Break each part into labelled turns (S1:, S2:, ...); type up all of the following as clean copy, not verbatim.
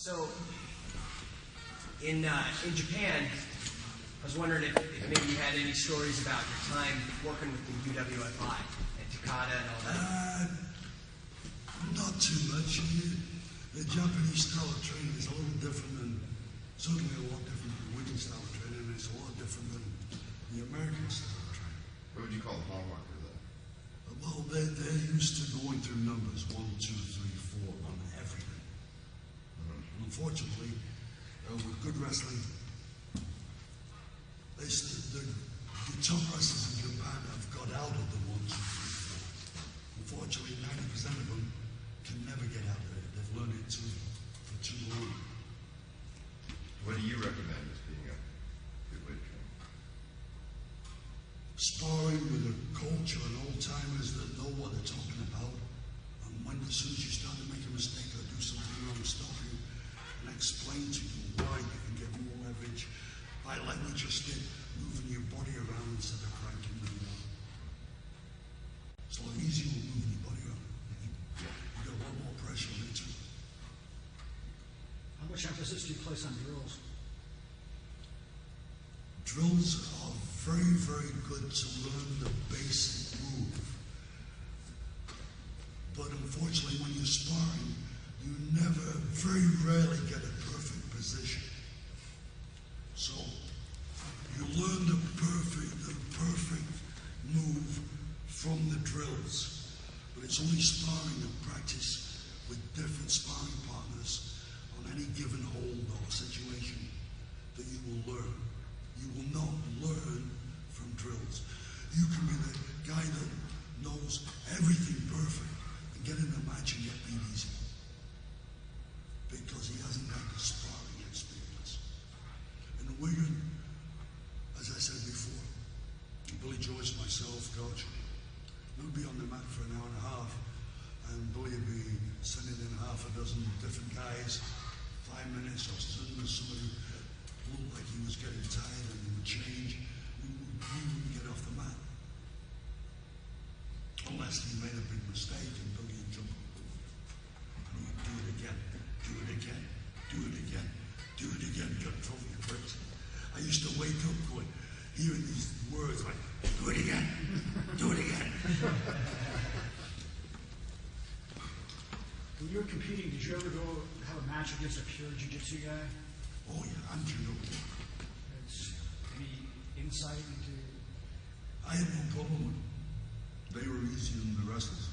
S1: So, in Japan, I was wondering if maybe you had any stories about your time working with the UWFi and Takada and all that.
S2: Not too much. The Japanese style of training is a little different and certainly a lot different than the Wigan style of training, and it's a lot different than the American style of training.
S3: What would you call the hallmark of that?
S2: Well, they're used to going through numbers, 1, 2, 3, 4 on everything. And unfortunately, with good wrestling, the top wrestlers in Japan have got out of the 1, 2, 3, 4. Unfortunately, 90% of them can never get out of it. They've learned it for too long.
S3: What do you recommend as being a good way to train?
S2: Sparring with a culture and old-timers that know what they're talking about. And when as soon as you start to make a mistake or do something wrong, stop you and explain to you why you can get more leverage by, like we just did, moving your body around instead of cranking them down. It's a lot easier with moving your body around. You got a lot more pressure on it too.
S4: How much emphasis do you place on drills?
S2: Drills are very, very good to learn the basic move. But unfortunately, when you're sparring, you very rarely get a perfect position. So you learn the perfect move from the drills. But it's only sparring and practice with different sparring partners on any given hold or situation that you will learn. You will not learn from drills. You can be the guy that knows everything perfect and get in a match and get beat easy because he hasn't had the sparring experience. In Wigan, as I said before, Billy George, myself, coach, we'll be on the mat for an hour and a half, and Billy will be sending in half a dozen different guys, 5 minutes, or suddenly somebody looked like he was getting tired and he would change. We wouldn't get off the mat. Unless he made a big mistake and Billy would jump up. And he'd do it again, do it again, do it again, do it again, get totally crazy. I used to wake up going, hearing these words like, do it again, do it again.
S4: When you were competing, did you ever go have a match against a pure jiu-jitsu guy?
S2: Oh yeah, I'm judo.
S4: Any insight into?
S2: I had no problem with them. They were easier than the wrestlers.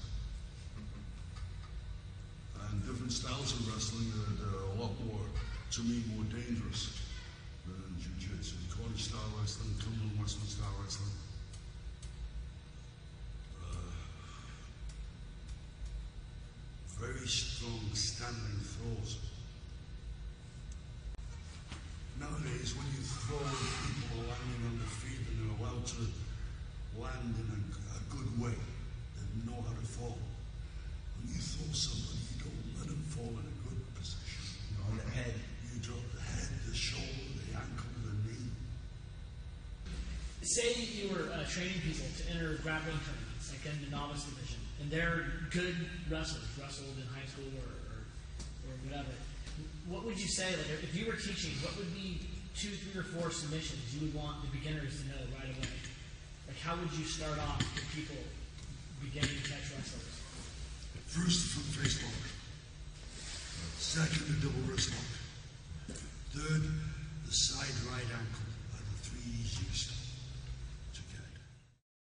S2: And different styles of wrestling are a lot more, to me, more dangerous than jiu-jitsu. Scottish style wrestling, Cumberland Western style wrestling. Very strong standing throws. Nowadays, when you throw, people are landing on their feet and they're allowed to land in a good way. They know how to fall. When you throw somebody, you don't let them fall in a good position.
S1: On the head.
S2: You drop the head, the shoulder, the ankle, the knee.
S5: Say you were training people to enter grappling tournaments, like in the novice division, and they're good wrestlers, wrestled in high school or whatever. What would you say, like, if you were teaching, what would be 2, 3, or 4 submissions you would want the beginners to know right away? Like, how would you start off with people beginning to catch wrestlers?
S2: First, foot face lock. Second, the double wrist lock. Third, the side right ankle are the 3 easiest.